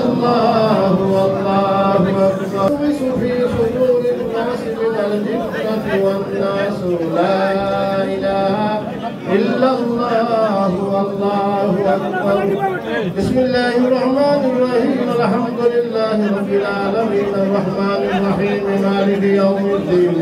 الله والله أكبر في صدور الناس من الجنة والناس لا إله إلا الله والله أكبر بسم الله الرحمن الرحيم الحمد لله رب العالمين الرحمن الرحيم مالك يوم الدين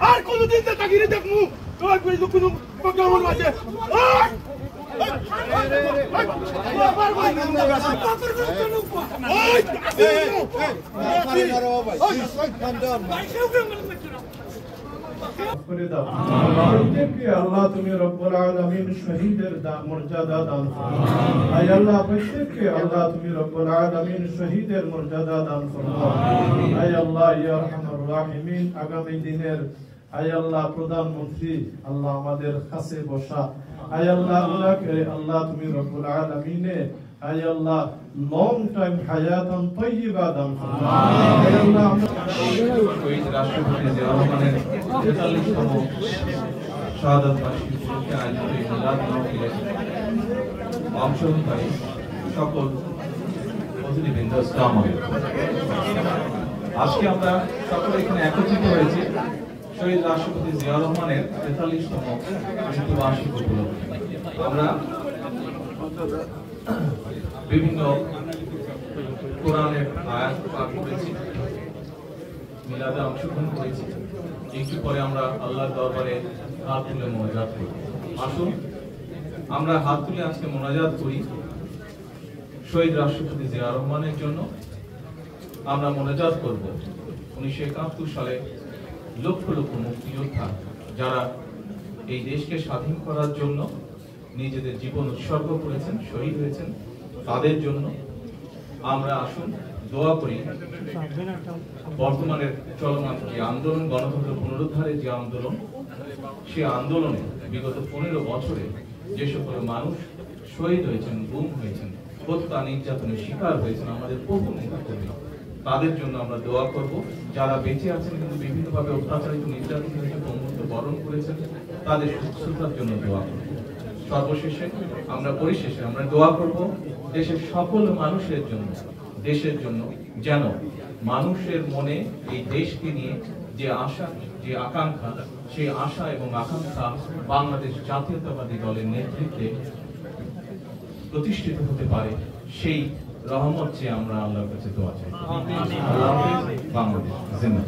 আর কোনদিন তাকিয়ে দেখমু তোমার কোনো প্রোগ্রাম আছে আল্লাহ তুমি রব্বুল আলামিন শহীদের মর্যাদা দান করো আয় আল্লাহ প্রত্যেককে আল্লাহ তুমি রব্বুল আলামিন শহীদের মর্যাদা দান করো আয় আল্লাহ ইয়া আরহামার রাহিমিন আগামী দিনের আয় আল্লাহ প্রধানমন্ত্রী আল্লাহ আমাদের কাছে বসা আয় আল্লাহ উনাকে আল্লাহ তুমি রব্বুল আলামিনে আয় আল্লাহ লং টাইম হায়াতান তাইয়্যিবা দান করো আয় আল্লাহ শহীদ রাষ্ট্রপতি জিয়া রহমানের 43তম শাহাদাত বার্ষিকী উপলক্ষে আয়োজিত এই মিলাদ মাহফিলে অংশগ্রহণকারী সকল অতিথিবৃন্দ আসসালামু আলাইকুম। আজকে আমরা সকলে এখানে একত্রিত হয়েছি শহীদ রাষ্ট্রপতি জিয়া রহমানের 43তম মৃত্যুবার্ষিকী উপলক্ষে। আমরা বিভিন্ন কোরআনের আয়াত পাঠ করেছি, মিলাদে অংশগ্রহণ করেছি, একটু পরে আমরা আল্লাহর দরবারে হাত তুলে মোনাজাত করি। আসুন আমরা হাত তুলে আজকে মোনাজাত করি শহীদ রাষ্ট্রপতি জিয়া রহমানের জন্য। আমরা মোনাজাত করব 1971 সালে লক্ষ লক্ষ মুক্তিযোদ্ধা যারা এই দেশকে স্বাধীন করার জন্য নিজেদের জীবন উৎসর্গ করেছেন, শহীদ হয়েছেন, তাদের জন্য আমরা আসুন দোয়া করি। বর্তমানের চলমান যে আন্দোলন, গণতন্ত্র পুনরুদ্ধারের যে আন্দোলন, সে আন্দোলনে বিগত 15 বছরে যে সকল মানুষ শহীদ হয়েছেন, গুম হয়েছেন, হত্যা নির্যাতনের শিকার হয়েছেন, আমাদের বহু নেতাকর্মী, তাদের জন্য আমরা দোয়া করব। যারা বেঁচে আছেন কিন্তু বিভিন্নভাবে অত্যাচারিত, নির্যাতিত হয়েছে, বন্ধুত্ব বরণ করেছেন, তাদের সুস্থতার জন্য দোয়া করব। সর্বশেষে পরিশেষে আমরা দোয়া করব দেশের সকল মানুষের জন্য, দেশের জন্য, যেন মানুষের মনে এই দেশকে নিয়ে যে আশা, যে আকাঙ্ক্ষা, সেই আশা এবং আকাঙ্ক্ষা বাংলাদেশ জাতীয়তাবাদী দলের নেতৃত্বে প্রতিষ্ঠিত হতে পারে, সেই রহমত চেয়ে আমরা আল্লাহর কাছে দোয়া চাই। আল্লাহ হাফেজ। বাংলাদেশ জিন্দাবাদ।